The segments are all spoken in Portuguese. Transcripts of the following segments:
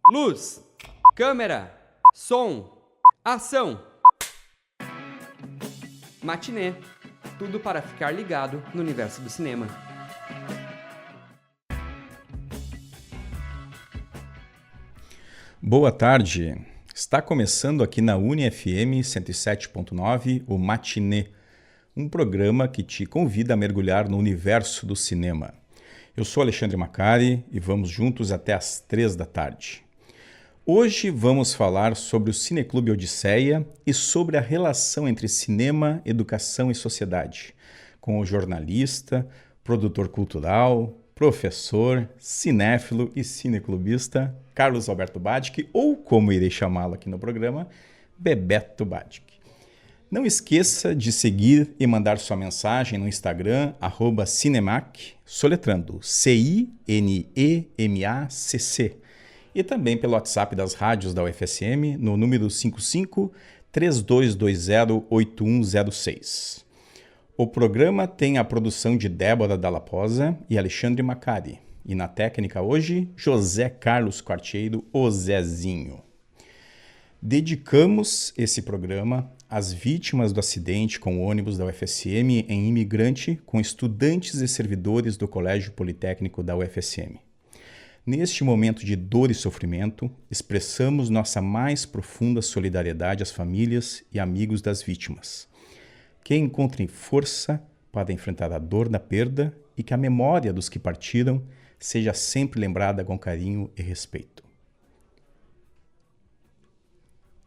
Luz, câmera, som, ação. Matinê. Tudo para ficar ligado no universo do cinema. Boa tarde. Está começando aqui na UniFM 107.9 o Matinê, um programa que te convida a mergulhar no universo do cinema. Eu sou Alexandre Macari e vamos juntos até às 3 da tarde. Hoje vamos falar sobre o Cineclube Odisseia e sobre a relação entre cinema, educação e sociedade, com o jornalista, produtor cultural, professor, cinéfilo e cineclubista Carlos Alberto Badic, ou como irei chamá-lo aqui no programa, Bebeto Badic. Não esqueça de seguir e mandar sua mensagem no Instagram, @cinemac, soletrando CINEMACC, e também pelo WhatsApp das rádios da UFSM no número 55-3220-8106. O programa tem a produção de Débora Dalla Posa e Alexandre Macari. E na técnica hoje, José Carlos Quartiero, o Zezinho. Dedicamos esse programa às vítimas do acidente com o ônibus da UFSM em Imigrante com estudantes e servidores do Colégio Politécnico da UFSM. Neste momento de dor e sofrimento, expressamos nossa mais profunda solidariedade às famílias e amigos das vítimas. Que encontrem força para enfrentar a dor da perda e que a memória dos que partiram seja sempre lembrada com carinho e respeito.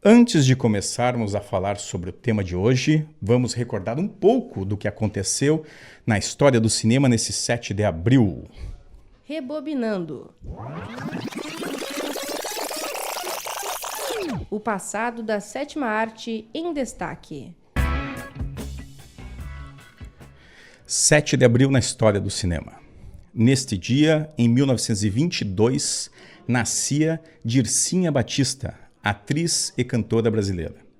Antes de começarmos a falar sobre o tema de hoje, vamos recordar um pouco do que aconteceu na história do cinema nesse 7 de abril. Rebobinando. O passado da sétima arte em destaque. 7 de abril na história do cinema. Neste dia, em 1922, nascia Dircinha Batista, atriz e cantora brasileira.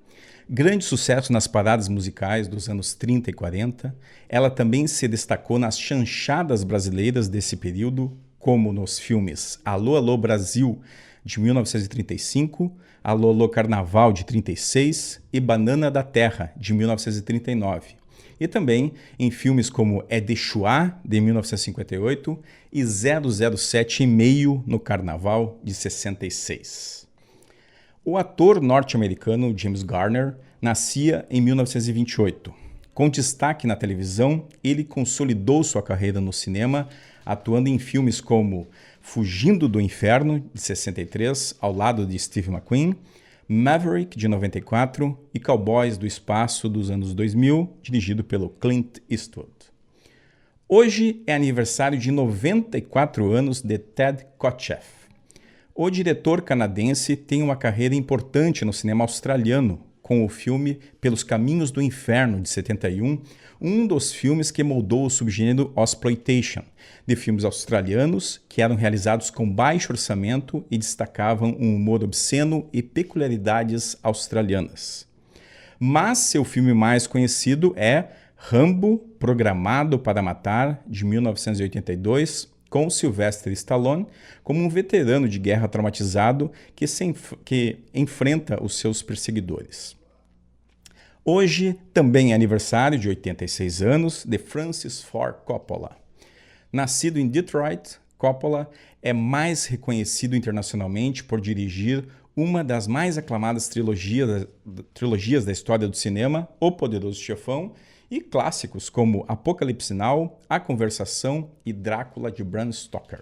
Grande sucesso nas paradas musicais dos anos 30 e 40, ela também se destacou nas chanchadas brasileiras desse período, como nos filmes Alô, Alô, Brasil, de 1935, Alô, Alô, Carnaval, de 36 e Banana da Terra, de 1939. E também em filmes como É de Chouá, de 1958, e 007 e meio no Carnaval, de 66. O ator norte-americano James Garner nascia em 1928. Com destaque na televisão, ele consolidou sua carreira no cinema, atuando em filmes como Fugindo do Inferno, de 63, ao lado de Steve McQueen, Maverick, de 94, e Cowboys do Espaço, dos anos 2000, dirigido pelo Clint Eastwood. Hoje é aniversário de 94 anos de Ted Kotcheff. O diretor canadense tem uma carreira importante no cinema australiano, com o filme Pelos Caminhos do Inferno, de 71, um dos filmes que moldou o subgênero Ozploitation, de filmes australianos que eram realizados com baixo orçamento e destacavam um humor obsceno e peculiaridades australianas. Mas seu filme mais conhecido é Rambo, Programado para Matar, de 1982, com Sylvester Stallone como um veterano de guerra traumatizado que enfrenta os seus perseguidores. Hoje também é aniversário de 86 anos de Francis Ford Coppola. Nascido em Detroit, Coppola é mais reconhecido internacionalmente por dirigir uma das mais aclamadas trilogias da história do cinema, O Poderoso Chefão, e clássicos como Apocalipse Now, A Conversação e Drácula de Bram Stoker.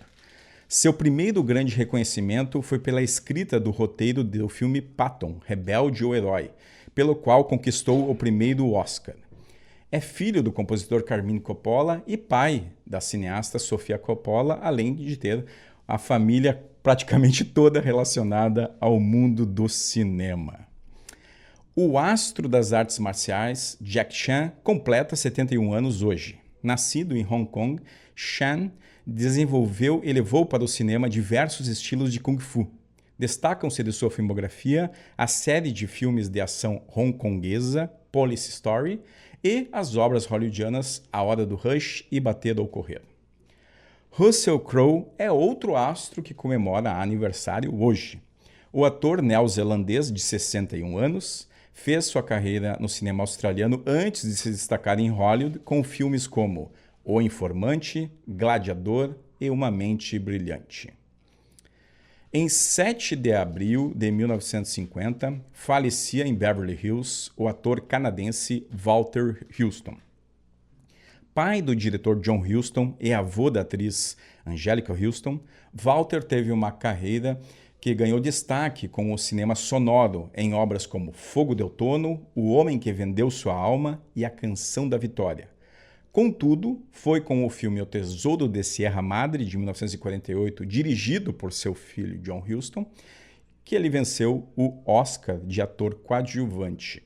Seu primeiro grande reconhecimento foi pela escrita do roteiro do filme Patton, Rebelde ou Herói, pelo qual conquistou o primeiro Oscar. É filho do compositor Carmine Coppola e pai da cineasta Sofia Coppola, além de ter a família praticamente toda relacionada ao mundo do cinema. O astro das artes marciais, Jack Chan, completa 71 anos hoje. Nascido em Hong Kong, Chan desenvolveu e levou para o cinema diversos estilos de Kung Fu. Destacam-se de sua filmografia a série de filmes de ação hongkonguesa, Police Story, e as obras hollywoodianas A Hora do Rush e Bater ou Correr. Russell Crowe é outro astro que comemora aniversário hoje. O ator neozelandês de 61 anos fez sua carreira no cinema australiano antes de se destacar em Hollywood com filmes como O Informante, Gladiador e Uma Mente Brilhante. Em 7 de abril de 1950, falecia em Beverly Hills o ator canadense Walter Huston. Pai do diretor John Huston e avô da atriz Anjelica Huston, Walter teve uma carreira que ganhou destaque com o cinema sonoro em obras como Fogo de Outono, O Homem que Vendeu Sua Alma e A Canção da Vitória. Contudo, foi com o filme O Tesouro de Sierra Madre, de 1948, dirigido por seu filho John Huston, que ele venceu o Oscar de ator coadjuvante.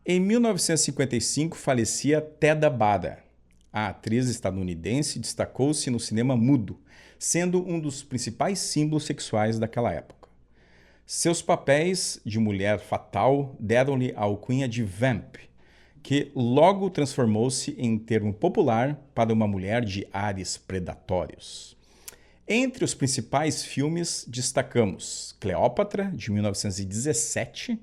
Em 1955, falecia Theda Bara. A atriz estadunidense destacou-se no cinema mudo, sendo um dos principais símbolos sexuais daquela época. Seus papéis de mulher fatal deram-lhe a alcunha de Vamp, que logo transformou-se em termo popular para uma mulher de ares predatórios. Entre os principais filmes destacamos Cleópatra, de 1917,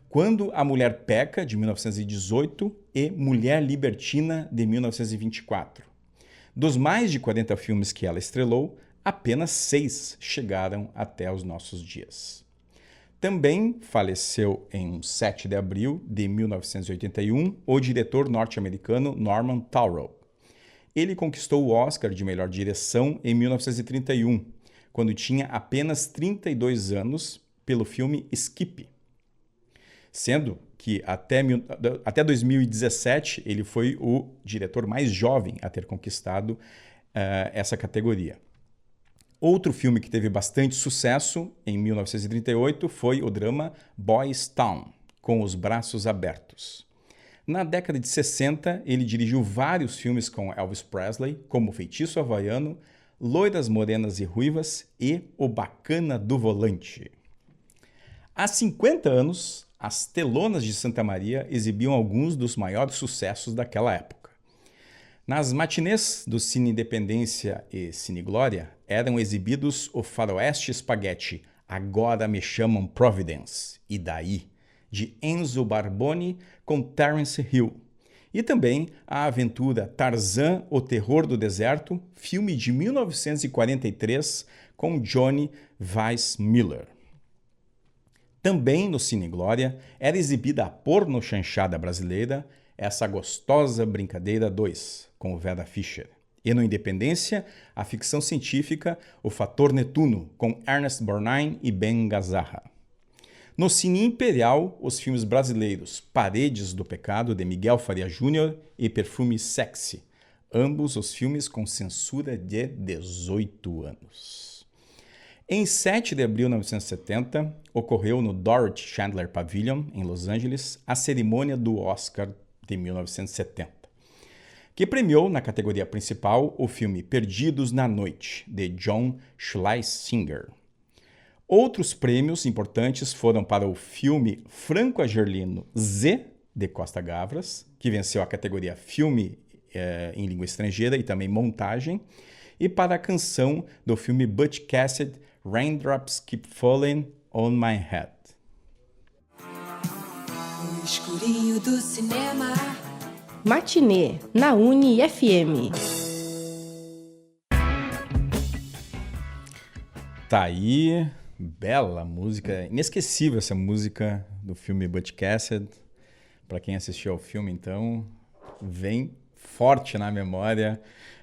Quando a Mulher Peca, de 1918 e Mulher Libertina, de 1924. Dos mais de 40 filmes que ela estrelou, apenas 6 chegaram até os nossos dias. Também faleceu em 7 de abril de 1981 o diretor norte-americano Norman Taurog. Ele conquistou o Oscar de melhor direção em 1931, quando tinha apenas 32 anos, pelo filme Skip. Sendo que até 2017 ele foi o diretor mais jovem a ter conquistado essa categoria. Outro filme que teve bastante sucesso em 1938 foi o drama Boys Town, Com os Braços Abertos. Na década de 60, ele dirigiu vários filmes com Elvis Presley, como Feitiço Havaiano, Loiras Morenas e Ruivas e O Bacana do Volante. Há 50 anos, as telonas de Santa Maria exibiam alguns dos maiores sucessos daquela época. Nas matinês do Cine Independência e Cine Glória, eram exibidos o faroeste espaguete Agora Me Chamam Providence, e daí, de Enzo Barboni com Terence Hill, e também a aventura Tarzan, o Terror do Deserto, filme de 1943 com Johnny Weissmuller. Também no Cine Glória era exibida a pornochanchada brasileira Essa Gostosa Brincadeira 2, com Vera Fischer. E no Independência, a ficção científica O Fator Netuno, com Ernest Borgnine e Ben Gazzara. No Cine Imperial, os filmes brasileiros Paredes do Pecado, de Miguel Faria Júnior, e Perfume Sexy, ambos os filmes com censura de 18 anos. Em 7 de abril de 1970, ocorreu no Dorothy Chandler Pavilion, em Los Angeles, a cerimônia do Oscar de 1970, que premiou na categoria principal o filme Perdidos na Noite, de John Schlesinger. Outros prêmios importantes foram para o filme franco-argelino Z, de Costa Gavras, que venceu a categoria Filme em Língua Estrangeira e também Montagem, e para a canção do filme Butch Cassidy, Raindrops Keep Falling on My Head. No escurinho do cinema. Matinê, na Uni-FM. Tá aí, bela música, inesquecível essa música do filme Butch Cassidy. Para quem assistiu ao filme, então, vem forte na memória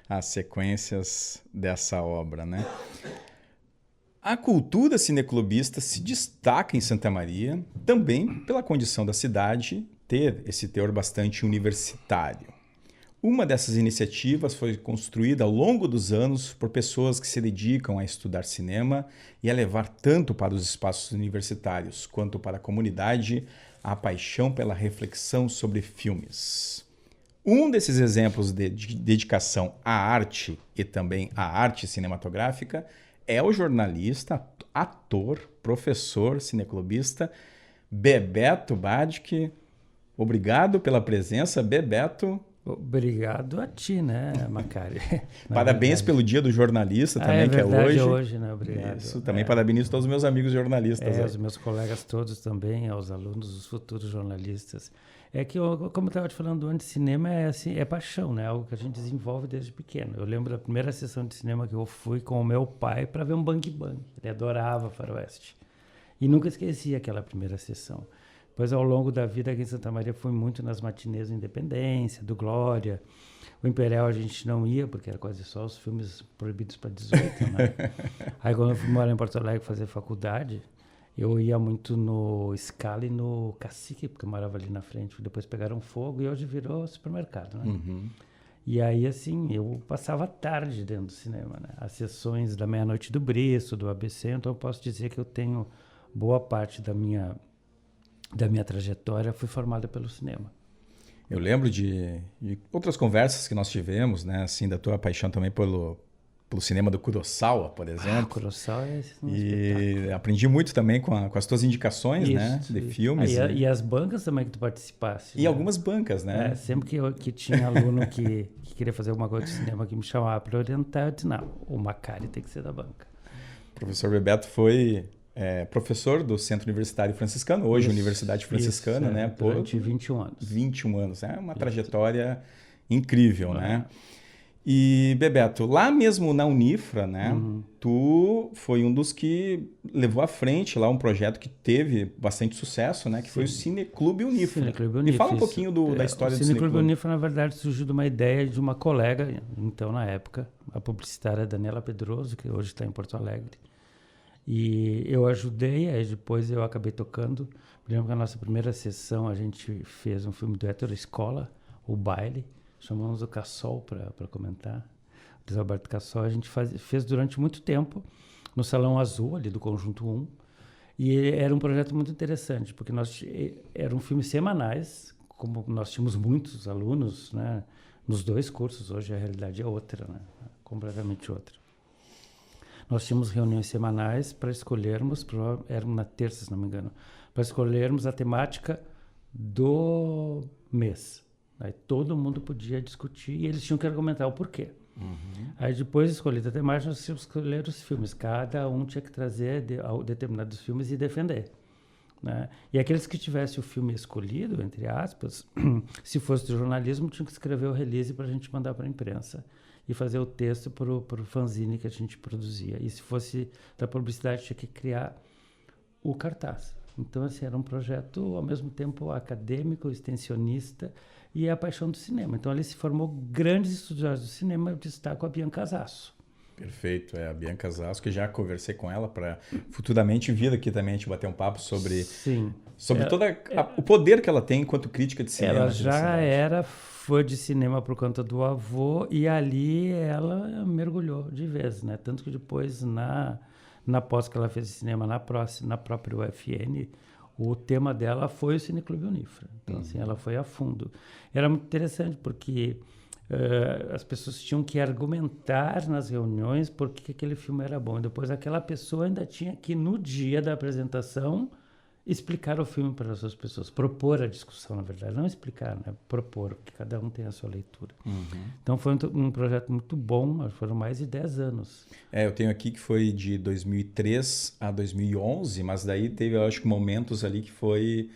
as sequências dessa obra, né? A cultura cineclubista se destaca em Santa Maria também pela condição da cidade ter esse teor bastante universitário. Uma dessas iniciativas foi construída ao longo dos anos por pessoas que se dedicam a estudar cinema e a levar tanto para os espaços universitários quanto para a comunidade a paixão pela reflexão sobre filmes. Um desses exemplos de dedicação à arte e também à arte cinematográfica é o jornalista, ator, professor, cineclubista Bebeto Badic. Obrigado pela presença, Bebeto. Obrigado a ti, né, Macari? Parabéns pelo Dia do Jornalista também, é que é verdade, hoje. né? Obrigado. Isso, também parabenizo todos os meus amigos jornalistas. Os meus colegas todos também, aos alunos, os futuros jornalistas. É que, como eu estava te falando antes, cinema é paixão, né? Algo que a gente desenvolve desde pequeno. Eu lembro da primeira sessão de cinema que eu fui com o meu pai para ver um Bang Bang. Ele adorava Faroeste. E nunca esqueci aquela primeira sessão. Depois, ao longo da vida aqui em Santa Maria, fui muito nas matinês do Independência, do Glória. O Imperial a gente não ia, porque era quase só os filmes proibidos para 18, né? Aí, quando eu fui morar em Porto Alegre fazer faculdade, eu ia muito no Scala e no Cacique, porque eu morava ali na frente. Depois pegaram fogo e hoje virou supermercado, né? Uhum. E aí, assim, eu passava a tarde dentro do cinema, né? As sessões da Meia-Noite do Briço, do ABC, então eu posso dizer que eu tenho boa parte da minha trajetória foi formada pelo cinema. Eu lembro de outras conversas que nós tivemos, né? Assim, da tua paixão também pelo cinema do Kurosawa, por exemplo. Kurosawa é um e espetáculo. aprendi muito também com as tuas indicações, né? De filmes. E as bancas também que tu participasse. E algumas bancas, né? Sempre que tinha aluno que queria fazer alguma coisa de cinema que me chamava para orientar, eu disse, não, o Macari tem que ser da banca. O professor Bebeto foi professor do Centro Universitário Franciscano, hoje Universidade Franciscana, né? Durante 21 anos. 21 anos, é uma trajetória incrível, né? E, Bebeto, lá mesmo na Unifra, né? Tu foi um dos que levou à frente lá um projeto que teve bastante sucesso, né? Que foi o Cineclube Unifra. Cineclube Unifra. Me fala um pouquinho da história do Cineclube Unifra, na verdade, surgiu de uma ideia de uma colega, então, na época, a publicitária Daniela Pedroso, que hoje está em Porto Alegre. E eu ajudei, aí depois eu acabei tocando. Me lembro que na nossa primeira sessão a gente fez um filme do Hétero Escola, O Baile. Chamamos o Cassol para comentar. O Luiz Alberto Cassol a gente fez durante muito tempo no Salão Azul, ali do Conjunto 1. E era um projeto muito interessante, porque eram filmes semanais, como nós tínhamos muitos alunos, né, nos 2 cursos. Hoje a realidade é outra, né, completamente outra. Nós tínhamos reuniões semanais para escolhermos, era na terça, se não me engano, para escolhermos a temática do mês. Aí todo mundo podia discutir e eles tinham que argumentar o porquê. Aí depois de escolhida a temática, nós tínhamos que escolher os filmes. Cada um tinha que trazer determinados filmes e defender, né? E aqueles que tivessem o filme escolhido, entre aspas, se fosse do jornalismo, tinham que escrever o release para a gente mandar para a imprensa e fazer o texto para o fanzine que a gente produzia. E se fosse da publicidade, tinha que criar o cartaz. Então, assim, era um projeto, ao mesmo tempo, acadêmico, extensionista e a paixão do cinema. Então, ali se formou grandes estudiosos do cinema. Eu destaco a Bianca Zasso. Perfeito, a Bianca Zasso, que já conversei com ela para futuramente vir aqui também a gente bater um papo sobre todo o poder que ela tem enquanto crítica de cinema. Ela já era fã de cinema por conta do avô e ali ela mergulhou de vez, né? Tanto que depois, na pós que ela fez de cinema na própria UFN, o tema dela foi o Cineclube Unifra. Então, assim, ela foi a fundo. Era muito interessante porque as pessoas tinham que argumentar nas reuniões por que aquele filme era bom. E depois aquela pessoa ainda tinha que, no dia da apresentação, explicar o filme para as outras pessoas. Propor a discussão, na verdade. Não explicar, né? Propor, porque cada um tem a sua leitura. Então foi um projeto muito bom. Foram mais de 10 anos. Eu tenho aqui que foi de 2003 a 2011, mas daí teve, eu acho que momentos ali que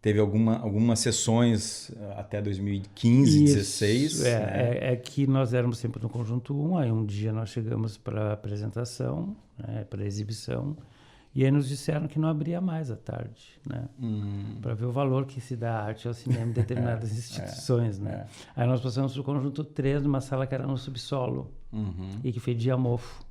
teve algumas sessões até 2015, 2016. É que nós éramos sempre no Conjunto 1, aí um dia nós chegamos para a apresentação, né, para a exibição, e aí nos disseram que não abria mais à tarde, né, para ver o valor que se dá à arte ao cinema em determinadas instituições. Né. Aí nós passamos para o Conjunto 3, numa sala que era no subsolo, e que fedia mofo.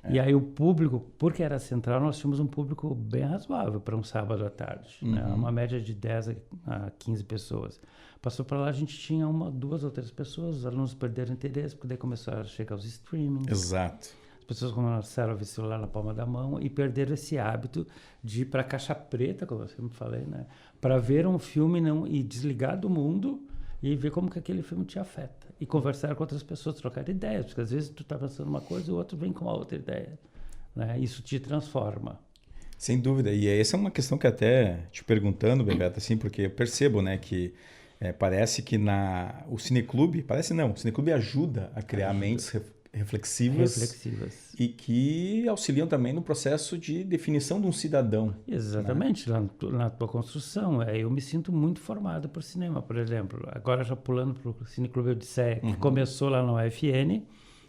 E aí o público, porque era central, nós tínhamos um público bem razoável para um sábado à tarde. Né? Uma média de 10 a 15 pessoas. Passou para lá, a gente tinha 1, 2 ou 3 pessoas, os alunos perderam interesse, porque daí começaram a chegar os streamings. Exato. As pessoas começaram a ver celular na palma da mão e perderam esse hábito de ir para a caixa preta, como eu sempre falei, né? Para ver um filme e desligar do mundo e ver como que aquele filme te afeta. E conversar com outras pessoas, trocar ideias, porque às vezes tu está pensando uma coisa e o outro vem com uma outra ideia. Né? Isso te transforma. Sem dúvida. E essa é uma questão que até te perguntando, Bebeto, assim, porque eu percebo, né, que Parece que o Cineclube, parece não, o Cineclube ajuda a criar mentes reflexivas e que auxiliam também no processo de definição de um cidadão. Exatamente, né? na tua construção. Eu me sinto muito formado por cinema, por exemplo. Agora já pulando para o Cineclube Odisseia, que começou lá no UFN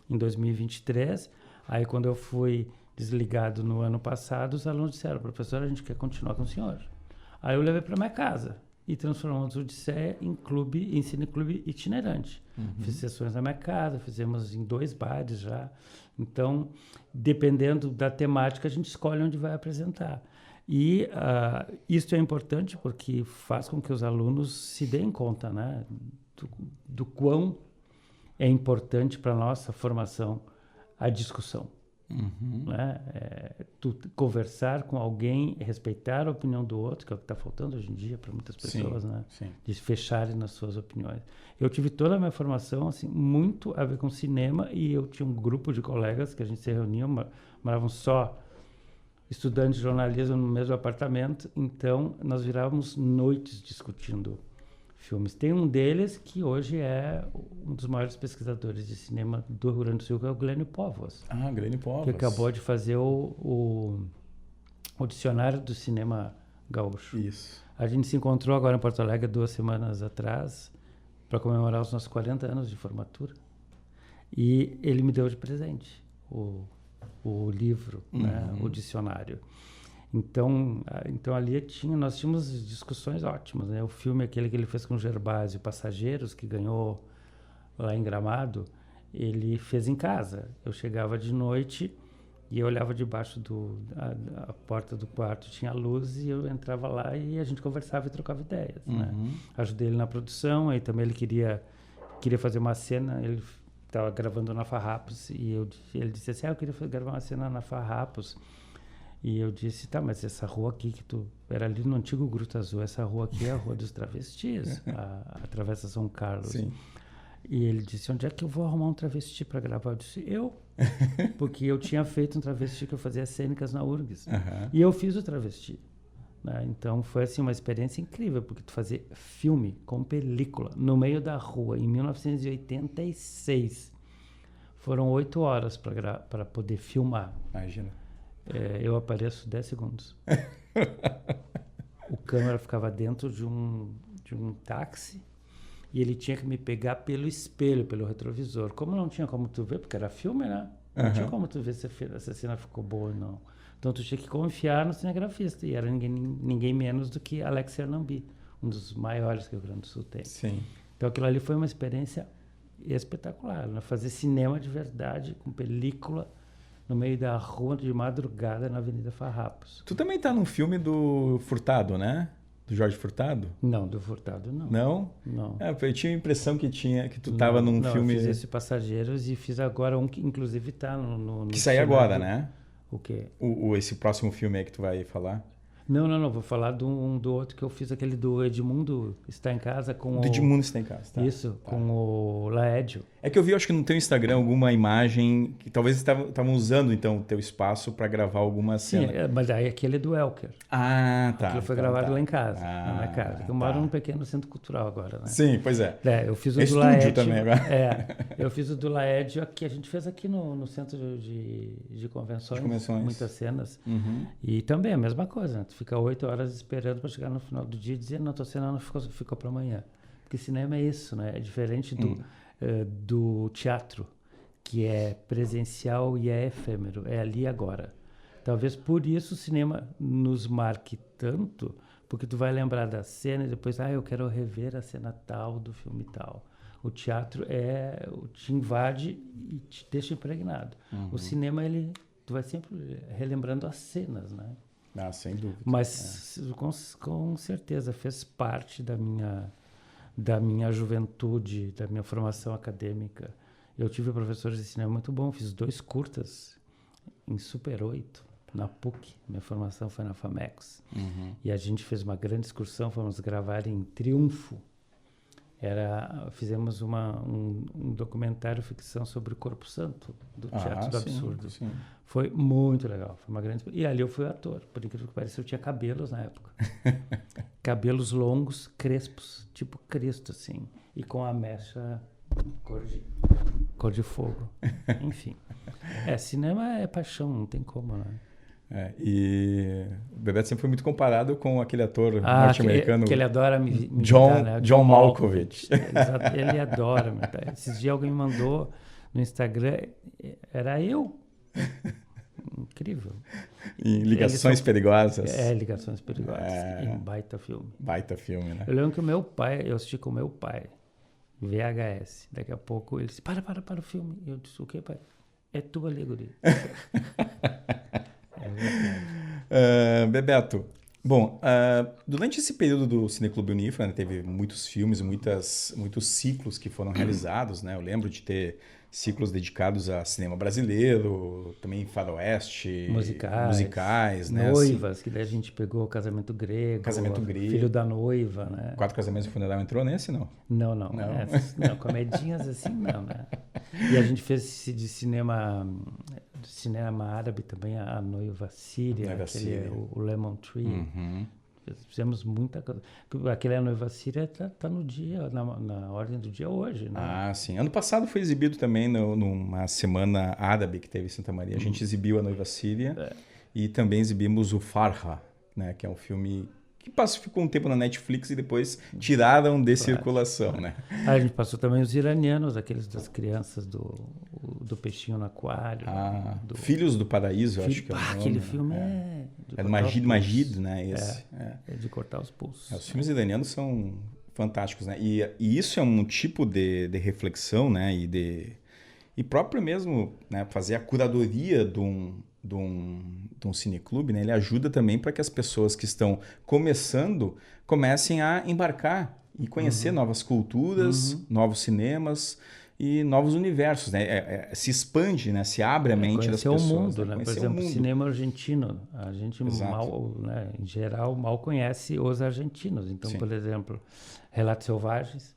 em 2023. Aí quando eu fui desligado no ano passado, os alunos disseram: professor, a gente quer continuar com o senhor. Aí eu levei para minha casa e transformamos o Odisseia em cineclube itinerante. Fiz sessões na minha casa, fizemos em 2 bares já. Então, dependendo da temática, a gente escolhe onde vai apresentar. E isso é importante porque faz com que os alunos se deem conta, né, do quão é importante para a nossa formação a discussão. Né? Tu conversar com alguém, respeitar a opinião do outro, que é o que está faltando hoje em dia para muitas pessoas, né? De se fecharem nas suas opiniões. Eu tive toda a minha formação assim, muito a ver com cinema, e eu tinha um grupo de colegas que a gente se reunia, moravam só estudantes de jornalismo no mesmo apartamento, então nós virávamos noites discutindo filmes. Tem um deles que hoje é um dos maiores pesquisadores de cinema do Rio Grande do Sul, que é o Glênio Póvoas. Glênio Póvoas. Que acabou de fazer o dicionário do cinema gaúcho. Isso. A gente se encontrou agora em Porto Alegre 2 semanas atrás para comemorar os nossos 40 anos de formatura. E ele me deu de presente o livro, né, o dicionário. Então ali nós tínhamos discussões ótimas, né? O filme aquele que ele fez com o Gervásio, Passageiros, que ganhou lá em Gramado, ele fez em casa. Eu chegava de noite e eu olhava debaixo da porta do quarto, tinha luz, e eu entrava lá e a gente conversava e trocava ideias, né? Ajudei ele na produção, aí também ele queria fazer uma cena, ele estava gravando na Farrapos, e ele disse assim: eu queria gravar uma cena na Farrapos. E eu disse: tá, mas essa rua aqui que tu... Era ali no antigo Gruta Azul. Essa rua aqui é a Rua dos Travestis, a Travessa São Carlos. Sim. E ele disse: onde é que eu vou arrumar um travesti para gravar? Eu disse: porque eu tinha feito um travesti, que eu fazia cênicas na URGS. E eu fiz o travesti. Né? Então foi assim, uma experiência incrível, porque tu fazer filme com película no meio da rua, em 1986. Foram 8 horas para poder filmar. Imagina. Eu apareço 10 segundos. O câmera ficava dentro de um táxi e ele tinha que me pegar pelo espelho, pelo retrovisor. Como não tinha como tu ver, porque era filme, né? Não tinha como tu ver se essa cena ficou boa ou não. Então tu tinha que confiar no cinegrafista, e era ninguém menos do que Alex Hernambi, um dos maiores que o Rio Grande do Sul tem. Sim. Então aquilo ali foi uma experiência espetacular, né? Fazer cinema de verdade, com película, no meio da rua, de madrugada, na Avenida Farrapos. Tu também tá num filme do Furtado, né? Do Jorge Furtado? Não, do Furtado não. Não? Não. Eu tinha a impressão que tu tava num filme... Eu fiz esse Passageiros e fiz agora um que inclusive tá no que sai agora, né? O quê? Esse próximo filme aí que tu vai falar. Não. Vou falar do outro que eu fiz, aquele do Edmundo Está em Casa com do Edmundo Está em Casa, tá? Isso, tá. Com o Laédio. É que eu vi, acho que no teu Instagram, alguma imagem que talvez estavam usando, então, o teu espaço para gravar alguma cena. Sim, mas aí aquele é do Elker. Ah, tá. Aquilo foi gravado lá em casa, na minha casa. Eu moro num pequeno centro cultural agora, né? Sim, pois é. Eu fiz o do estúdio Laédio também agora. Eu fiz o do Laédio, que a gente fez aqui no centro de convenções. Muitas cenas. E também a mesma coisa, né? Tu fica 8 horas esperando para chegar no final do dia e dizer: não, tua cena não ficou para amanhã. Porque cinema é isso, né? É diferente do teatro, que é presencial e é efêmero, é ali e agora. Talvez por isso o cinema nos marque tanto, porque tu vai lembrar da cena e depois, eu quero rever a cena tal do filme tal. O teatro te invade e te deixa impregnado. O cinema, tu vai sempre relembrando as cenas, né? Sem dúvida. Mas com certeza fez parte da minha juventude, da minha formação acadêmica. Eu tive professores de cinema muito bons, fiz 2 curtas em Super 8, na PUC. Minha formação foi na FAMEX. E a gente fez uma grande excursão, fomos gravar em Triunfo, Fizemos um documentário ficção sobre o Corpo Santo, do Teatro do sim, Absurdo. sim. Foi muito legal, foi uma grande... E ali eu fui ator, por incrível que pareça, eu tinha cabelos na época. Cabelos longos, crespos, tipo Cristo, assim, e com a mecha cor de fogo. Enfim. Cinema é paixão, não tem como, né? E o Bebeto sempre foi muito comparado com aquele ator norte-americano. Que ele adora me John, imitar, né? John Malkovich. Ele adora me imitar. Esses dias alguém me mandou no Instagram, era eu. Incrível. Em Ligações Perigosas. Ligações Perigosas. Um baita filme. Baita filme, né? Eu lembro que eu assisti com o meu pai, VHS. Daqui a pouco ele disse, para o filme. Eu disse, o que, pai? É tua ali, guri. Bebeto, bom, durante esse período do Cineclube Unifra, né, teve muitos filmes, muitos ciclos que foram realizados, né? Eu lembro de ter ciclos dedicados a cinema brasileiro, também faroeste, musicais, né? Noivas, que daí a gente pegou o Casamento Grego, Filho da Noiva, né? 4 Casamentos e Funeral entrou nesse, não? Não. Comedinhas assim, não, né? E a gente fez esse de cinema árabe também, a Noiva Síria, o Lemon Tree. Uhum. Fizemos muita coisa. Aquele Noiva Síria tá no dia, na ordem do dia hoje, né? Sim. Ano passado foi exibido também numa semana árabe que teve em Santa Maria. A gente exibiu a Noiva Síria e também exibimos o Farha, né? Que é um filme que ficou um tempo na Netflix e depois tiraram de circulação, né? A gente passou também os iranianos, aqueles das crianças do peixinho no aquário. Filhos do Paraíso, acho que é o nome. Aquele filme é do Majid, né? É de cortar os pulsos. Os filmes iranianos são fantásticos, né? E isso é um tipo de reflexão, né? E próprio mesmo, né? Fazer a curadoria de um cineclube, né? Ele ajuda também para que as pessoas que estão começando comecem a embarcar e conhecer novas culturas, novos cinemas e novos universos, né? Se expande, né? Se abre a mente das pessoas. Conhecer o mundo, né? Por Conhecer exemplo, cinema argentino. A gente Exato. em geral, mal conhece os argentinos. Então, por exemplo, Relatos Selvagens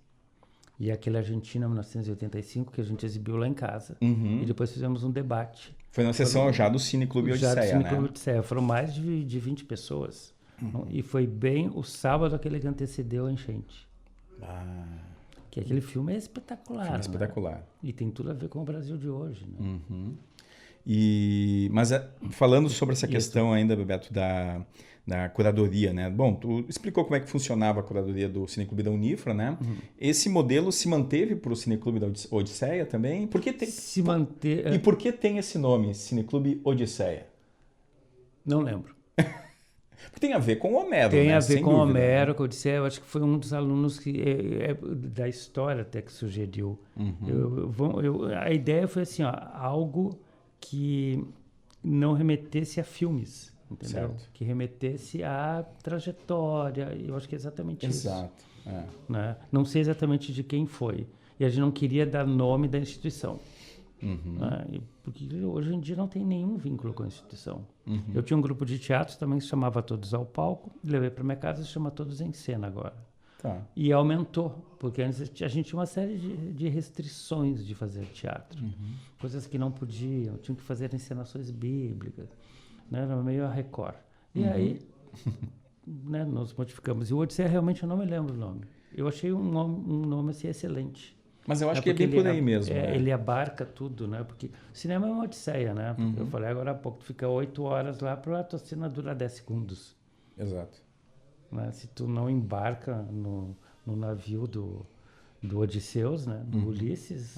e aquele Argentina 1985 que a gente exibiu lá em casa. E depois fizemos um debate. Foi na sessão já do Cineclube Odisseia, né? Odisseia. Foram mais de 20 pessoas. E foi bem o sábado aquele que antecedeu a enchente. Que aquele filme é espetacular. Filme espetacular. E tem tudo a ver com o Brasil de hoje, né? Mas falando sobre essa questão ainda, Bebeto, da curadoria, né? Bom, tu explicou como é que funcionava a curadoria do Cineclube da Unifra, né? Esse modelo se manteve para o Cineclube da Odisseia também? E por que tem esse nome, Cineclube Odisseia? Não lembro. Porque tem a ver com o Homero, Tem né? a ver Sem com dúvida, Homero, com Odisseia. Eu acho que foi um dos alunos da história até que sugeriu. A ideia foi assim, algo que não remetesse a filmes, entendeu? Certo. Que remetesse à trajetória. Eu acho que é exatamente isso. Exato. Né? Não sei exatamente de quem foi. E a gente não queria dar nome da instituição. Né? Porque hoje em dia não tem nenhum vínculo com a instituição. Eu tinha um grupo de teatro também que se chamava Todos ao Palco, levei para minha casa e se chama Todos em Cena agora. Tá. E aumentou, porque antes a gente tinha uma série de restrições de fazer teatro. Coisas que não podiam, tinham que fazer encenações bíblicas, né? Era meio a Record. E aí, né, nós modificamos. E o Odisseia realmente eu não me lembro o nome. Eu achei um nome assim, excelente. Mas eu acho que é bem por aí mesmo. Né? Ele abarca tudo, né? Porque o cinema é uma odisseia, né? Eu falei agora há pouco, tu fica 8 horas lá, para a tua cena dura 10 segundos. Exato. Né? Se tu não embarca no navio do Odisseus, né? Do Ulisses,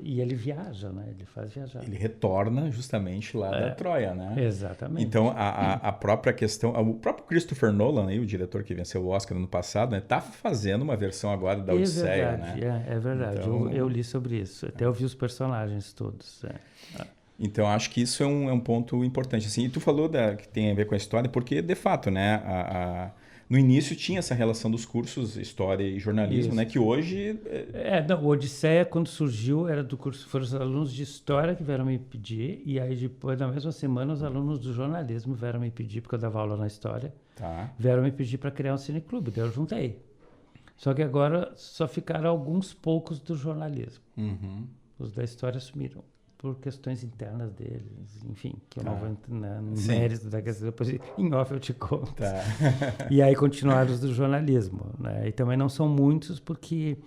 e ele viaja, né? Ele faz viajar. Ele retorna justamente lá da Troia, né? Exatamente. Então, a própria questão... O próprio Christopher Nolan, aí, o diretor que venceu o Oscar no ano passado, né, tá fazendo uma versão agora da Odisseia, verdade, né? É verdade. Então, eu li sobre isso. Até eu vi os personagens todos. Então, acho que isso é um ponto importante. Assim, e tu falou que tem a ver com a história, porque, de fato, né, no início tinha essa relação dos cursos História e Jornalismo, né, que hoje... o Odisseia, quando surgiu, era do curso, foram os alunos de História que vieram me pedir, e aí depois, na mesma semana, os alunos do Jornalismo vieram me pedir, porque eu dava aula na História, vieram me pedir para criar um cineclube, daí eu juntei. Só que agora só ficaram alguns poucos do jornalismo. Uhum. Os da história sumiram. Por questões internas deles, enfim, que eu não vou entrar no Sim. mérito da questão, depois em off eu te conto. Tá. E aí continuaram os do jornalismo, né? E também não são muitos, porque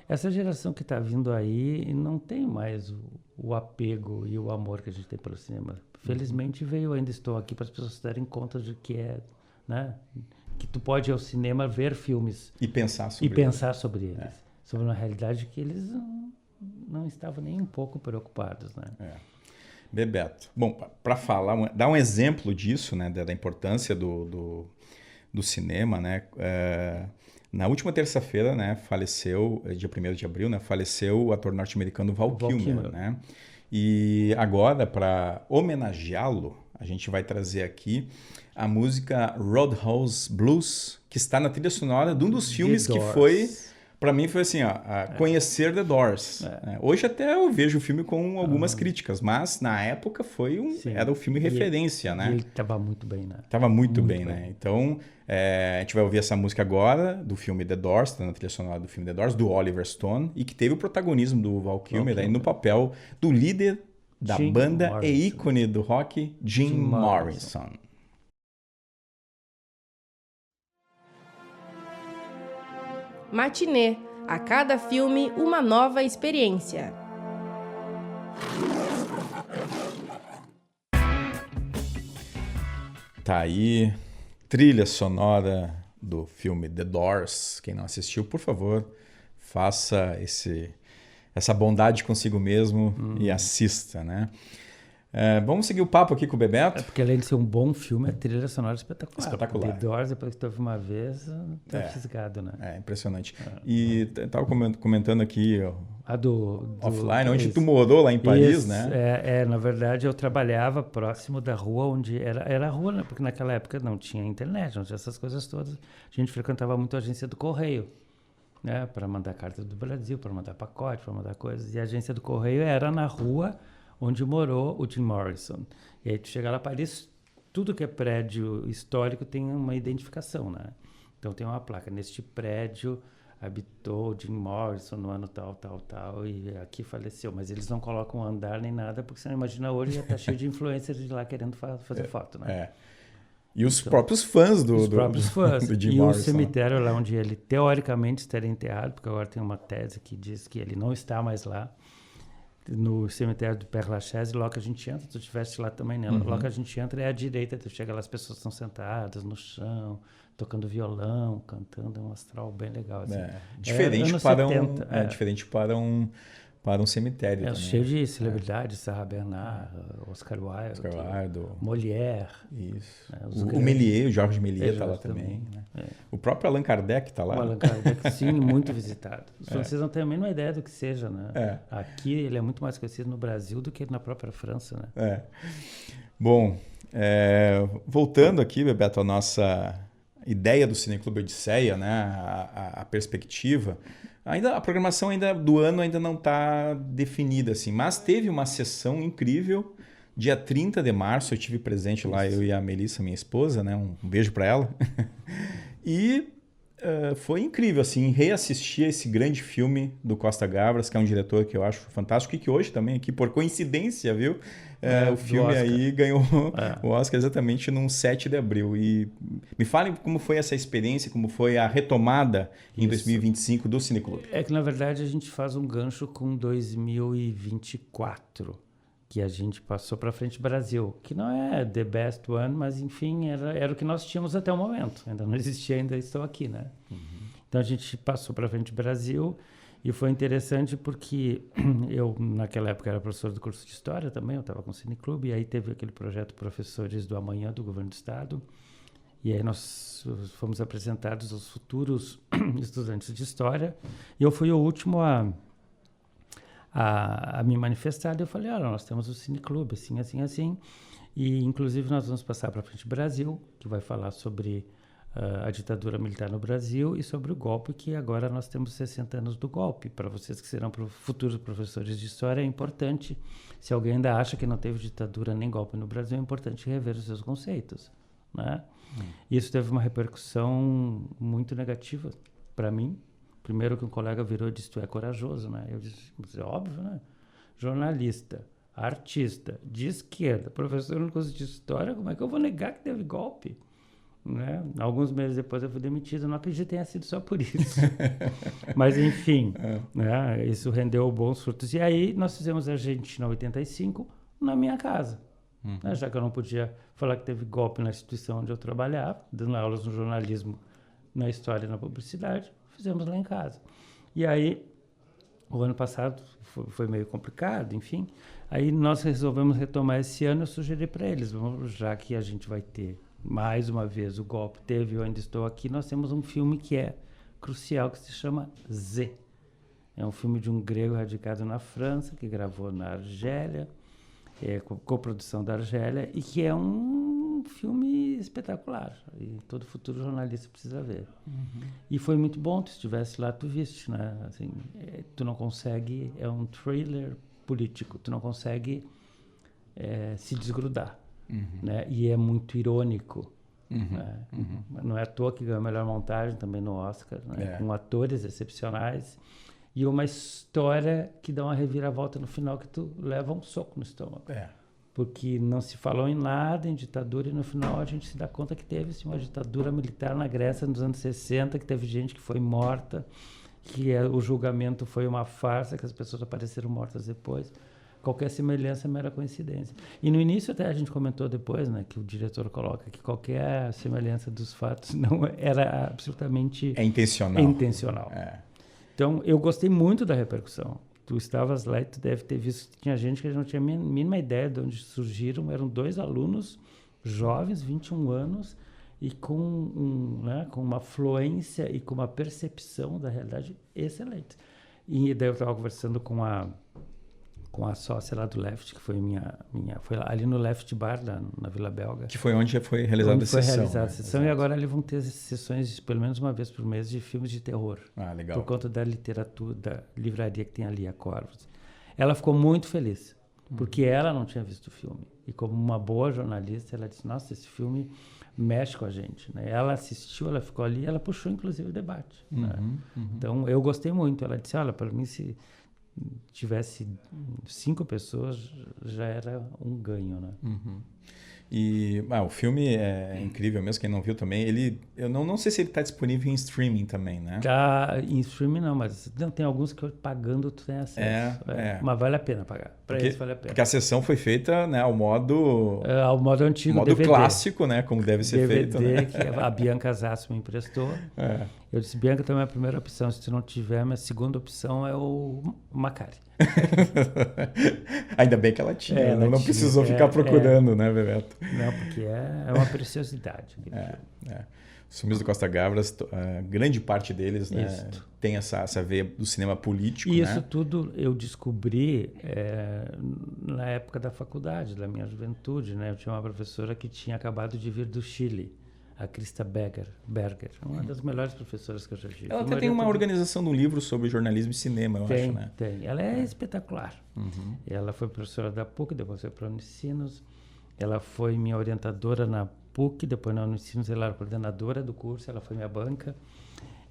essa geração que está vindo aí não tem mais o apego e o amor que a gente tem pelo cinema. Felizmente veio, ainda estou aqui para as pessoas se darem conta de que né? Que tu pode ir ao cinema ver filmes E pensar sobre e pensar sobre eles, sobre uma realidade que eles não estavam nem um pouco preocupados, né? Bebeto. Bom, para falar, dar um exemplo disso, né, da importância do cinema, né, na última terça-feira, né, faleceu, dia 1º de abril, né, faleceu o ator norte-americano Val Kilmer, né? E agora, para homenageá-lo, a gente vai trazer aqui a música Roadhouse Blues, que está na trilha sonora de um dos filmes que foi... Para mim foi assim, conhecer The Doors. Hoje até eu vejo o filme com algumas críticas, mas na época era o filme referência, né? E ele estava muito bem, né? Tava muito bem, né? Então, a gente vai ouvir essa música agora, do filme The Doors, tá na trilha sonora do filme The Doors, do Oliver Stone, e que teve o protagonismo do Val Kilmer aí no papel do líder da banda e ícone do rock, Jim Morrison. Matinê. A cada filme, uma nova experiência. Tá aí, trilha sonora do filme The Doors. Quem não assistiu, por favor, faça essa bondade consigo mesmo e assista, né? Vamos seguir o papo aqui com o Bebeto? Porque além de ser um bom filme, a trilha sonora é espetacular. Espetacular. The Doors, depois que tu ouve uma vez, tá fisgado, né? É impressionante. E eu tava comentando aqui A do offline, onde tu morou lá em Paris, né? Na verdade, eu trabalhava próximo da rua onde era a rua, né? Porque naquela época não tinha internet, não tinha essas coisas todas. A gente frequentava muito a agência do Correio, né? Para mandar cartas do Brasil, para mandar pacote, para mandar coisas. E a agência do Correio era na rua onde morou o Jim Morrison. E aí tu chega lá, Paris, tudo que é prédio histórico tem uma identificação, né? Então tem uma placa, neste prédio habitou Jim Morrison no ano tal, e aqui faleceu. Mas eles não colocam andar nem nada, porque você não imagina hoje já tá cheio de influencers de lá querendo fazer foto, né? E os próprios fãs do Jim Morrison. E o cemitério lá onde ele teoricamente estaria enterrado, porque agora tem uma tese que diz que ele não está mais lá, no cemitério do Père Lachaise. Logo que a gente entra, tu estiveste lá também, né? Logo que a gente entra é à direita, tu chega lá, as pessoas estão sentadas no chão, tocando violão, cantando, é um astral bem legal. Assim. Diferente para um cemitério também. Cheio de celebridades, Sarah Bernard, Oscar Wilde, Molière. Isso. O Méliès, o Georges Méliès está lá também. Né? O próprio Allan Kardec está lá. O Allan Kardec, sim, muito visitado. Os franceses não têm a mínima ideia do que seja, né? Aqui ele é muito mais conhecido no Brasil do que na própria França, né? Bom, voltando aqui, Bebeto, a nossa ideia do Cineclube Odisseia, né? A perspectiva... a programação do ano ainda não está definida, assim, mas teve uma sessão incrível, dia 30 de março, eu tive presente lá, eu e a Melissa, minha esposa, né? Um beijo para ela. E foi incrível, assim, reassistir esse grande filme do Costa Gavras, que é um diretor que eu acho fantástico e que hoje também, aqui por coincidência, viu? O filme aí ganhou o Oscar exatamente num 7 de abril. E me falem como foi essa experiência, como foi a retomada em 2025 do Cineclube. É que, na verdade, a gente faz um gancho com 2024, que a gente passou para frente Brasil, que não é the best one, mas, enfim, era o que nós tínhamos até o momento. Ainda não existia, ainda estou aqui, né? Então, a gente passou para frente Brasil. E foi interessante porque eu, naquela época, era professor do curso de História também, eu estava com o Cineclube, e aí teve aquele projeto Professores do Amanhã, do Governo do Estado, e aí nós fomos apresentados aos futuros estudantes de História, e eu fui o último a me manifestar, e eu falei, olha, nós temos o Cineclube, assim, assim, assim, e inclusive nós vamos passar para frente Brasil, que vai falar sobre... a ditadura militar no Brasil e sobre o golpe, que agora nós temos 60 anos do golpe. Para vocês que serão futuros professores de história, é importante, se alguém ainda acha que não teve ditadura nem golpe no Brasil, é importante rever os seus conceitos, né? Isso teve uma repercussão muito negativa para mim, Primeiro que um colega virou e disse, tu é corajoso, né? Eu disse, óbvio, né? Jornalista, artista, de esquerda, professor no curso de história, como é que eu vou negar que teve golpe? Né? Alguns meses depois eu fui demitido, não acredito que tenha sido só por isso. Mas, enfim, né? Isso rendeu bons frutos. E aí nós fizemos a Argentina 85 na minha casa. Né? Já que eu não podia falar que teve golpe na instituição onde eu trabalhava, dando aulas no jornalismo, na história e na publicidade, fizemos lá em casa. E aí, o ano passado foi meio complicado, enfim. Aí nós resolvemos retomar esse ano. Eu sugeri para eles, já que a gente vai ter mais uma vez o golpe teve, eu ainda estou aqui, nós temos um filme que é crucial, que se chama Z. É um filme de um grego radicado na França, que gravou na Argélia, coprodução da Argélia, e que é um filme espetacular. E todo futuro jornalista precisa ver. E foi muito bom, tu estivesse lá, tu viste, né? Assim, tu não consegue, é um thriller político, tu não consegue se desgrudar. Né? E é muito irônico. Né? Não é à toa que ganhou a melhor montagem também no Oscar, né? Com atores excepcionais. E uma história que dá uma reviravolta no final que tu leva um soco no estômago. Porque não se falou em nada, em ditadura, e no final a gente se dá conta que teve assim, uma ditadura militar na Grécia nos anos 60, que teve gente que foi morta, que o julgamento foi uma farsa, que as pessoas apareceram mortas depois. Qualquer semelhança é mera coincidência. E no início até a gente comentou depois, né, que o diretor coloca que qualquer semelhança dos fatos não era absolutamente... É intencional. Intencional. Então, eu gostei muito da repercussão. Tu estavas lá e tu deve ter visto que tinha gente que não tinha a mínima ideia de onde surgiram. Eram 2 alunos jovens, 21 anos, e com uma fluência e com uma percepção da realidade excelente. E daí eu estava conversando com a sócia lá do Left, que foi foi ali no Left Bar, na Vila Belga. Que foi onde foi realizada a sessão. Foi realizada a sessão, Exato. e agora ali vão ter sessões, pelo menos uma vez por mês, de filmes de terror. Legal. Por conta da literatura, da livraria que tem ali, a Corvos. Ela ficou muito feliz, porque ela não tinha visto o filme. E como uma boa jornalista, ela disse, nossa, esse filme mexe com a gente. Né? Ela assistiu, ela ficou ali, ela puxou inclusive o debate. Né? Então, eu gostei muito. Ela disse, olha, para mim, se tivesse 5 pessoas, já era um ganho, né? E o filme é incrível mesmo, quem não viu também. Eu não sei se ele está disponível em streaming também, né? Tá, em streaming não, mas tem alguns que pagando tu tem acesso. Mas vale a pena pagar. Para isso vale a pena. Porque a sessão foi feita, né, ao modo antigo, modo DVD. Clássico, né, como deve ser feito. DVD, Né? que a Bianca Zasso me emprestou. Eu disse, Bianca, também é a primeira opção. Se tu não tiver, minha segunda opção é o Macari. Ainda bem que ela tinha, não precisou ficar procurando, né, Bebeto? Não, porque é uma preciosidade. Os filmes do Costa Gavras, grande parte deles, né, tem essa veia do cinema político. E isso né? tudo eu descobri na época da faculdade, da minha juventude. Né? Eu tinha uma professora que tinha acabado de vir do Chile, a Krista Berger, uma das melhores professoras que eu já tive. Ela até tem uma organização de um livro sobre jornalismo e cinema, eu acho, né? Tem. Ela é espetacular. Ela foi professora da PUC, depois foi para a Unicinos. Ela foi minha orientadora na PUC, depois na Unicinos ela era coordenadora do curso, ela foi minha banca.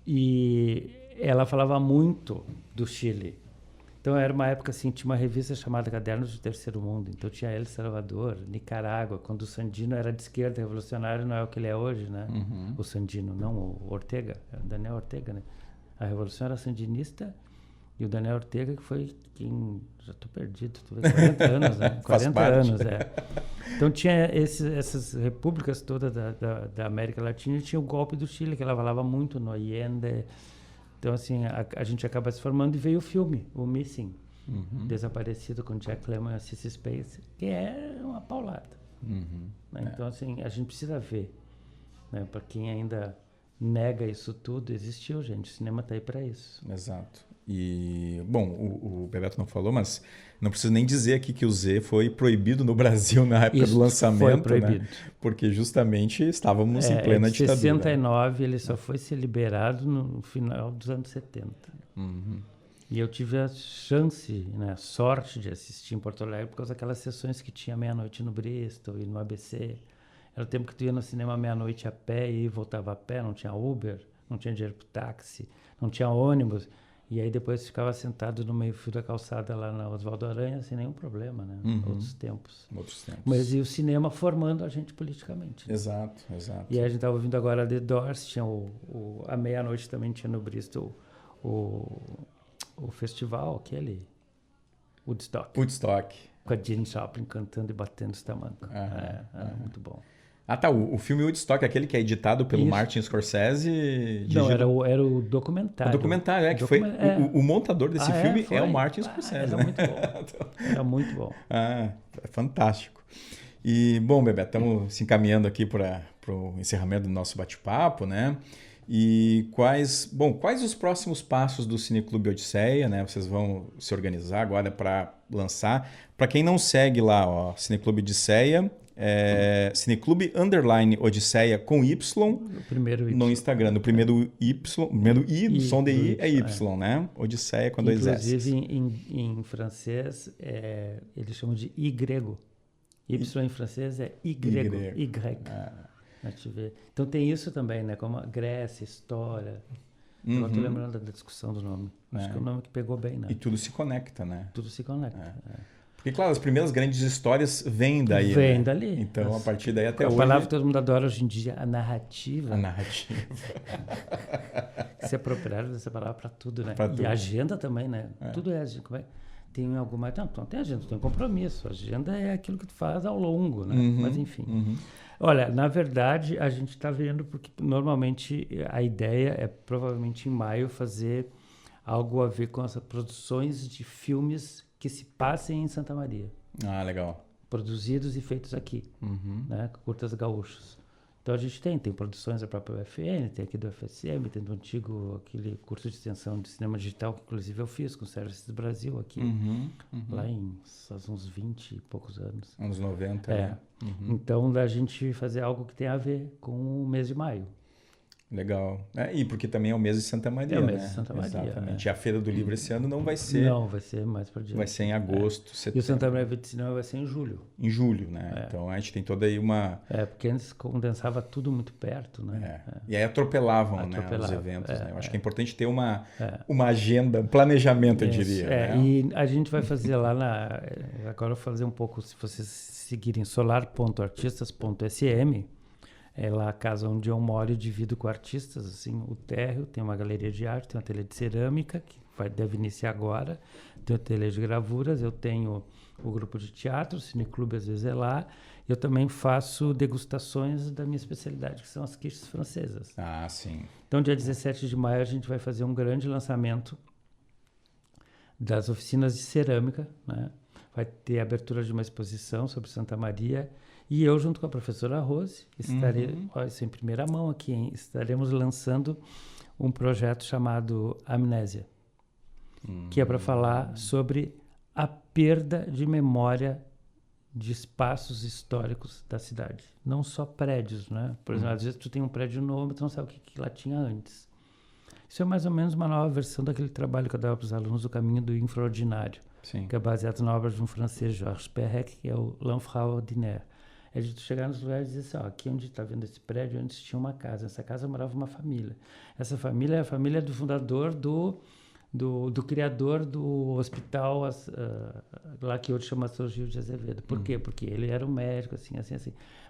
E ela falava muito do Chile. Então, era uma época assim, tinha uma revista chamada Cadernos do Terceiro Mundo. Então, tinha El Salvador, Nicarágua, quando o Sandino era de esquerda, revolucionário, não é o que ele é hoje, né? O Sandino, não o Ortega, o Daniel Ortega, né? A revolução era sandinista e o Daniel Ortega, que foi quem... Já estou perdido, estou 40 anos, né? 40 anos, Então, tinha essas repúblicas todas da América Latina, e tinha o golpe do Chile, que ela falava muito no Allende. Então, assim, a gente acaba se formando, e veio o filme, o Missing, Desaparecido, com Jack Lemmon e a Cissy Spacek, que é uma paulada. Né? Então, assim, a gente precisa ver. Né? Para quem ainda nega isso tudo, existiu, gente. O cinema está aí para isso. Exato. E, bom, o Bebeto não falou, mas não preciso nem dizer aqui que o Z foi proibido no Brasil na época do lançamento. Foi proibido. Né? Porque justamente estávamos em plena ditadura. Em 69 ele só foi ser liberado no final dos anos 70. E eu tive a chance, né, a sorte de assistir em Porto Alegre por causa daquelas sessões que tinha meia-noite no Bristol e no ABC. Era o tempo que tu ia no cinema meia-noite a pé e voltava a pé, não tinha Uber. não tinha dinheiro para táxi, não tinha ônibus. E aí depois ficava sentado no meio-fio da calçada lá na Oswaldo Aranha sem nenhum problema, né? Outros tempos. Mas e o cinema formando a gente politicamente. Exato. E aí a gente estava ouvindo agora The Doors, tinha a meia-noite também tinha no Bristol o festival, aquele Woodstock. com a Jane Joplin cantando e batendo os tamancos. Muito bom. Ah, tá. O filme Woodstock, aquele que é editado pelo Isso. Martin Scorsese. Não, era o documentário. O documentário, que foi. O montador desse filme foi? é o Martin Scorsese. Era muito bom. Era muito bom. É fantástico. E, bom, Bebeto, estamos se encaminhando aqui para o encerramento do nosso bate-papo, né? E quais os próximos passos do Cineclube Odisseia, né? Vocês vão se organizar agora para lançar. Para quem não segue lá, ó, Cineclube Odisseia, Cineclube _Odisseia com Y, O primeiro Y. no Instagram. No primeiro Y, primeiro I, do som de I é Y, Y, né? Odisseia com 2 S. Inclusive, em francês, eles chamam de Y. Y em francês é Y. A gente vê. Então tem isso também, né? Como a Grécia, história. Eu estou lembrando da discussão do nome. Acho que é o nome que pegou bem, né? E tudo se conecta, né? Tudo se conecta. Porque, claro, as primeiras grandes histórias vêm daí. Vem né? dali. Então, a partir daí até a hoje... A palavra que todo mundo adora hoje em dia, a narrativa. A narrativa. Se apropriaram dessa palavra para tudo, né? Pra tudo. E a agenda também, né? Tudo é agenda. Tem alguma... Não tem agenda, tem compromisso. A agenda é aquilo que tu faz ao longo, né? Mas, enfim. Olha, na verdade, a gente está vendo porque normalmente a ideia é provavelmente em maio fazer algo a ver com as produções de filmes que se passem em Santa Maria. Ah, legal. Produzidos e feitos aqui, né? Curtas gaúchos. Então a gente tem produções da própria UFN, tem aqui do FSM, tem do antigo, aquele curso de extensão de cinema digital que inclusive eu fiz com o Services Brasil aqui, lá em uns 20 e poucos anos. Anos 90. Então da gente fazer algo que tem a ver com o mês de maio. Legal. E porque também é o mês de Santa Maria, É o mês né? de Santa Maria. Exatamente. E a Feira do Livro esse ano não vai ser... Não, vai ser mais para diante. Vai ser em agosto, E setembro. o Santa Maria de Cinema vai ser em julho. Em julho, né? Então a gente tem toda aí uma... Porque antes condensava tudo muito perto, né? E aí atropelavam, né, os eventos. Né? Eu acho que é importante ter uma agenda, um planejamento, eu diria. Né? E a gente vai fazer lá agora eu vou fazer um pouco, se vocês seguirem solar.artistas.sm, é lá a casa onde eu moro e divido com artistas, assim, o térreo, tem uma galeria de arte, tem um ateliê de cerâmica, que deve iniciar agora, tem um ateliê de gravuras, eu tenho o grupo de teatro, o Cineclube às vezes é lá, eu também faço degustações da minha especialidade, que são as quiches francesas. Ah, sim. Então, dia 17 de maio, a gente vai fazer um grande lançamento das oficinas de cerâmica, né? Vai ter a abertura de uma exposição sobre Santa Maria. E eu, junto com a professora Rose, isso em primeira mão aqui, hein? Estaremos lançando um projeto chamado Amnésia, que é para falar sobre a perda de memória de espaços históricos da cidade. Não só prédios, né? Por exemplo, às vezes tu tem um prédio novo, tu não sabe o que lá tinha antes. Isso é mais ou menos uma nova versão daquele trabalho que eu dava para os alunos do Caminho do Infraordinário, que é baseado na obra de um francês, Georges Perec, que é o L'Enfant Ordinaire. É de tu chegar nos lugares e dizer assim, aqui onde está vendo esse prédio, antes tinha uma casa. Nessa casa morava uma família. Essa família é a família do fundador, do criador do hospital lá que hoje chama São Gil de Azevedo. Por quê? Porque ele era um médico, assim.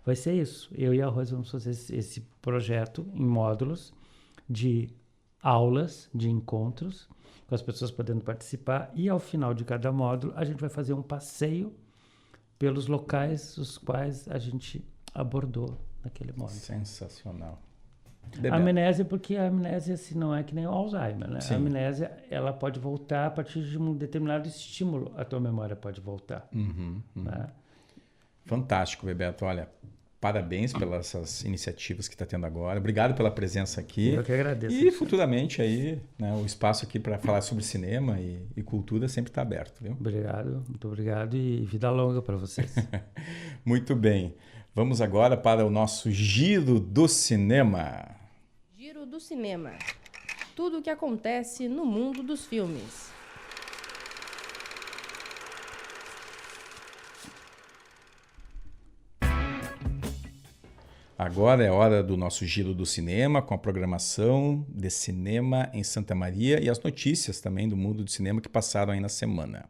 Vai ser isso. Eu e a Rose vamos fazer esse projeto em módulos de aulas, de encontros, com as pessoas podendo participar. E ao final de cada módulo, a gente vai fazer um passeio pelos locais os quais a gente abordou naquele módulo. Sensacional. A amnésia, porque a amnésia assim, não é que nem o Alzheimer, né? A amnésia, ela pode voltar a partir de um determinado estímulo, a tua memória pode voltar. Né? Fantástico, Bebeto. Olha, parabéns pelas essas iniciativas que está tendo agora. Obrigado pela presença aqui. Eu que agradeço. E futuramente aí, né, o espaço aqui para falar sobre cinema e cultura sempre está aberto, viu? Obrigado, muito obrigado e vida longa para vocês. Muito bem. Vamos agora para o nosso Giro do Cinema. Giro do Cinema. Tudo o que acontece no mundo dos filmes. Agora é hora do nosso giro do cinema, com a programação de cinema em Santa Maria e as notícias também do mundo do cinema que passaram aí na semana.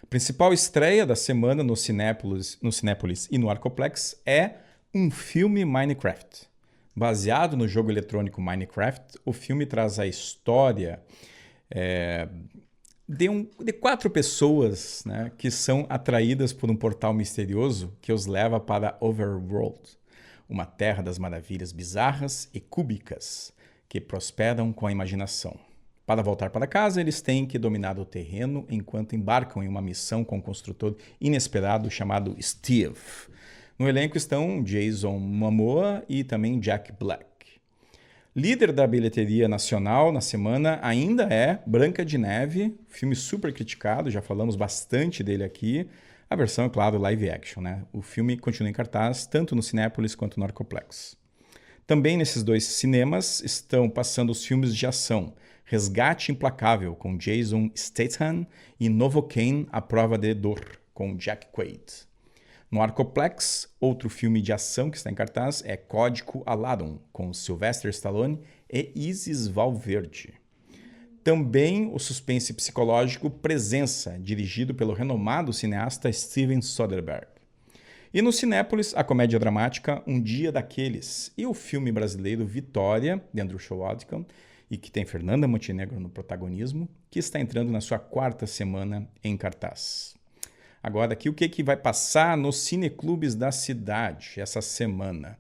A principal estreia da semana no Cinépolis e no Arcoplex é um filme Minecraft. Baseado no jogo eletrônico Minecraft, o filme traz a história de 4 pessoas, né, que são atraídas por um portal misterioso que os leva para Overworld, uma terra das maravilhas bizarras e cúbicas que prosperam com a imaginação. Para voltar para casa, eles têm que dominar o terreno enquanto embarcam em uma missão com um construtor inesperado chamado Steve. No elenco estão Jason Momoa e também Jack Black. Líder da bilheteria nacional na semana ainda é Branca de Neve, filme super criticado, já falamos bastante dele aqui. A versão, é claro, live action, né? O filme continua em cartaz tanto no Cinépolis quanto no Arcoplex. Também nesses 2 cinemas estão passando os filmes de ação Resgate Implacável, com Jason Statham, e Novocaine, A Prova de Dor, com Jack Quaid. No Arcoplex, outro filme de ação que está em cartaz é Código Aladdin, com Sylvester Stallone e Isis Valverde. Também o suspense psicológico Presença, dirigido pelo renomado cineasta Steven Soderbergh. E no Cinépolis, a comédia dramática Um Dia Daqueles e o filme brasileiro Vitória, de Andrew Schwarzenegger, e que tem Fernanda Montenegro no protagonismo, que está entrando na sua 4ª semana em cartaz. Agora aqui o que vai passar nos cineclubes da cidade essa semana.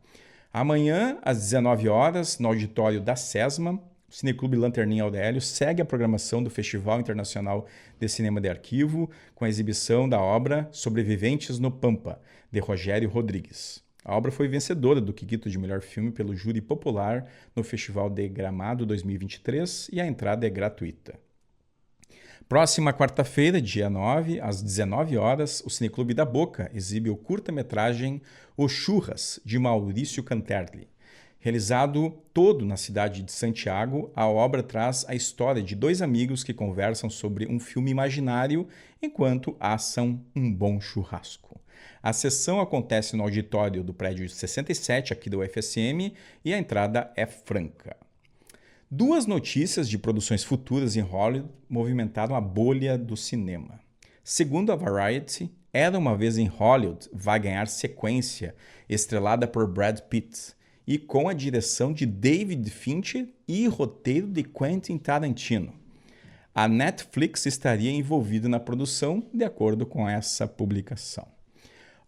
Amanhã, às 19 horas, no auditório da SESMA, o Cineclube Lanterninha Aurélio segue a programação do Festival Internacional de Cinema de Arquivo com a exibição da obra Sobreviventes no Pampa, de Rogério Rodrigues. A obra foi vencedora do Kikito de melhor filme pelo júri popular no Festival de Gramado 2023 e a entrada é gratuita. Próxima quarta-feira, dia 9, às 19 horas, o Cineclube da Boca exibe o curta-metragem Os Churras, de Maurício Canterli. Realizado todo na cidade de Santiago, a obra traz a história de 2 amigos que conversam sobre um filme imaginário enquanto assam um bom churrasco. A sessão acontece no auditório do prédio 67 aqui do UFSM e a entrada é franca. 2 notícias de produções futuras em Hollywood movimentaram a bolha do cinema. Segundo a Variety, Era Uma Vez em Hollywood vai ganhar sequência, estrelada por Brad Pitt, e com a direção de David Fincher e roteiro de Quentin Tarantino. A Netflix estaria envolvida na produção, de acordo com essa publicação.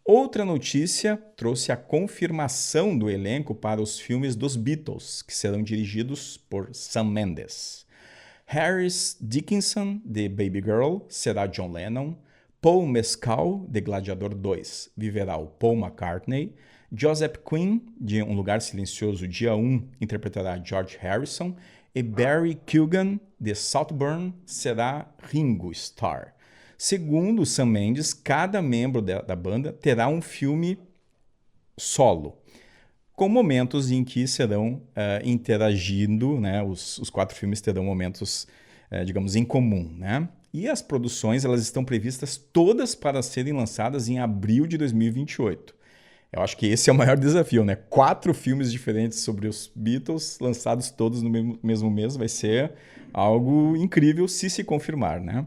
Outra notícia trouxe a confirmação do elenco para os filmes dos Beatles, que serão dirigidos por Sam Mendes. Harris Dickinson, de Baby Girl, será John Lennon. Paul Mescal, de Gladiador 2, viverá o Paul McCartney. Joseph Quinn, de Um Lugar Silencioso, dia 1, interpretará George Harrison. E Barry Keoghan, de Saltburn, será Ringo Starr. Segundo Sam Mendes, cada membro da banda terá um filme solo, com momentos em que serão interagindo, né? Os 4 filmes terão momentos, digamos, em comum, né? E as produções elas estão previstas todas para serem lançadas em abril de 2028. Eu acho que esse é o maior desafio, né? 4 filmes diferentes sobre os Beatles, lançados todos no mesmo mês, vai ser algo incrível se confirmar, né?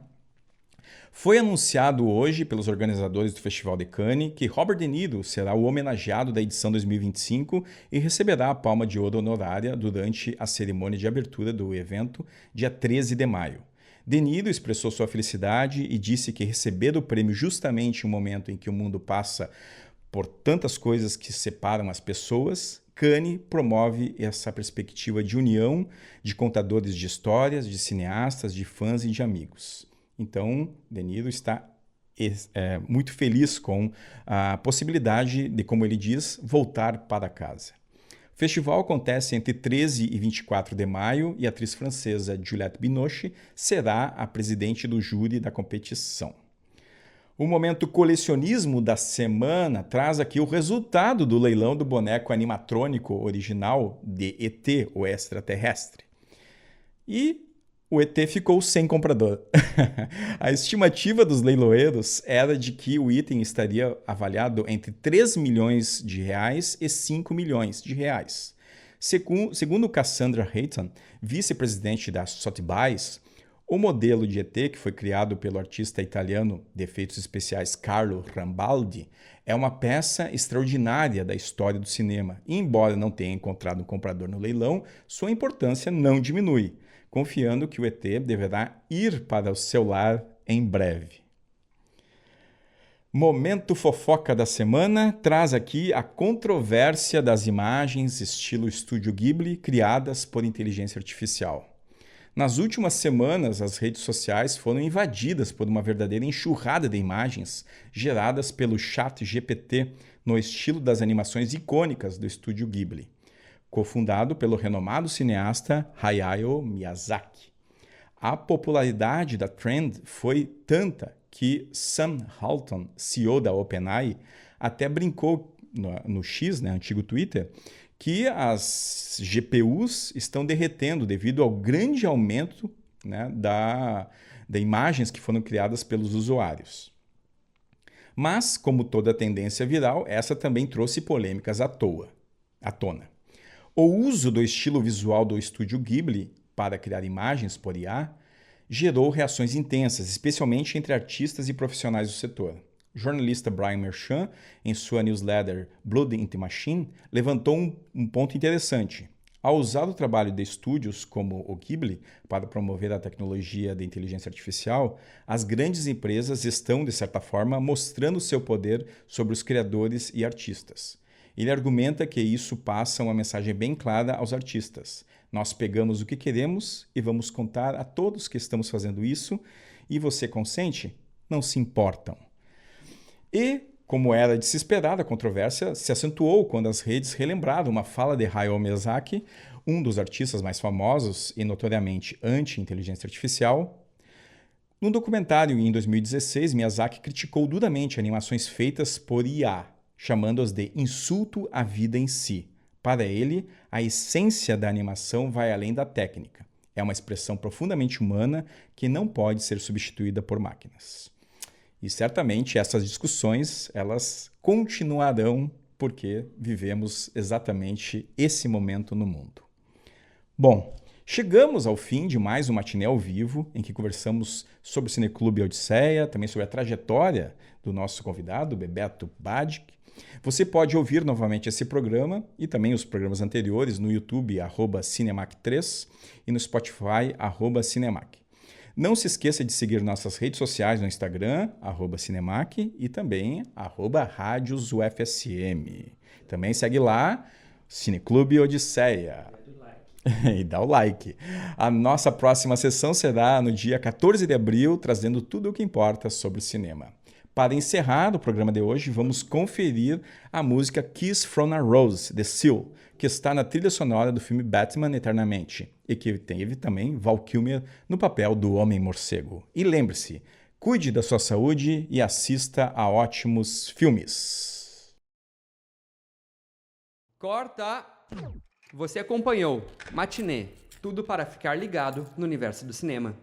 Foi anunciado hoje pelos organizadores do Festival de Cannes que Robert De Niro será o homenageado da edição 2025 e receberá a Palma de Ouro honorária durante a cerimônia de abertura do evento, dia 13 de maio. De Niro expressou sua felicidade e disse que receber o prêmio justamente em um momento em que o mundo passa por tantas coisas que separam as pessoas, Cannes promove essa perspectiva de união de contadores de histórias, de cineastas, de fãs e de amigos. Então, De Niro está muito feliz com a possibilidade de, como ele diz, voltar para casa. O festival acontece entre 13 e 24 de maio e a atriz francesa Juliette Binoche será a presidente do júri da competição. O momento colecionismo da semana traz aqui o resultado do leilão do boneco animatrônico original de ET, o extraterrestre. E o ET ficou sem comprador. A estimativa dos leiloeiros era de que o item estaria avaliado entre 3 milhões de reais e 5 milhões de reais. Segundo Cassandra Hayton, vice-presidente da Sotheby's, o modelo de ET, que foi criado pelo artista italiano de efeitos especiais Carlo Rambaldi, é uma peça extraordinária da história do cinema. E, embora não tenha encontrado um comprador no leilão, sua importância não diminui, confiando que o ET deverá ir para o seu lar em breve. Momento fofoca da semana traz aqui a controvérsia das imagens estilo Estúdio Ghibli criadas por inteligência artificial. Nas últimas semanas, as redes sociais foram invadidas por uma verdadeira enxurrada de imagens geradas pelo ChatGPT no estilo das animações icônicas do Estúdio Ghibli, cofundado pelo renomado cineasta Hayao Miyazaki. A popularidade da trend foi tanta que Sam Altman, CEO da OpenAI, até brincou no X, antigo Twitter, que as GPUs estão derretendo devido ao grande aumento de imagens que foram criadas pelos usuários. Mas, como toda tendência viral, essa também trouxe polêmicas à tona. O uso do estilo visual do Estúdio Ghibli para criar imagens por IA gerou reações intensas, especialmente entre artistas e profissionais do setor. O jornalista Brian Merchant, em sua newsletter Blood in the Machine, levantou um ponto interessante. Ao usar o trabalho de estúdios como o Ghibli para promover a tecnologia de inteligência artificial, as grandes empresas estão, de certa forma, mostrando seu poder sobre os criadores e artistas. Ele argumenta que isso passa uma mensagem bem clara aos artistas. Nós pegamos o que queremos e vamos contar a todos que estamos fazendo isso, e você consente? Não se importam. E, como era de se esperar, a controvérsia se acentuou quando as redes relembraram uma fala de Hayao Miyazaki, um dos artistas mais famosos e notoriamente anti-inteligência artificial. Num documentário em 2016, Miyazaki criticou duramente animações feitas por IA, chamando-as de insulto à vida em si. Para ele, a essência da animação vai além da técnica. É uma expressão profundamente humana que não pode ser substituída por máquinas. E certamente essas discussões, elas continuarão porque vivemos exatamente esse momento no mundo. Bom, chegamos ao fim de mais um Matinê ao Vivo, em que conversamos sobre o Cineclube Odisseia, também sobre a trajetória do nosso convidado, Bebeto Badic. Você pode ouvir novamente esse programa e também os programas anteriores no YouTube, @Cinemac3, e no Spotify, @Cinemac. Não se esqueça de seguir nossas redes sociais no Instagram, @Cinemac, e também @RádiosUFSM. Também segue lá, Cineclube Odisseia. E dá o like. A nossa próxima sessão será no dia 14 de abril, trazendo tudo o que importa sobre o cinema. Para encerrar o programa de hoje, vamos conferir a música Kiss from a Rose, de Seal, que está na trilha sonora do filme Batman Eternamente, e que teve também Val Kilmer no papel do Homem-Morcego. E lembre-se, cuide da sua saúde e assista a ótimos filmes. Corta! Você acompanhou Matinê, tudo para ficar ligado no universo do cinema.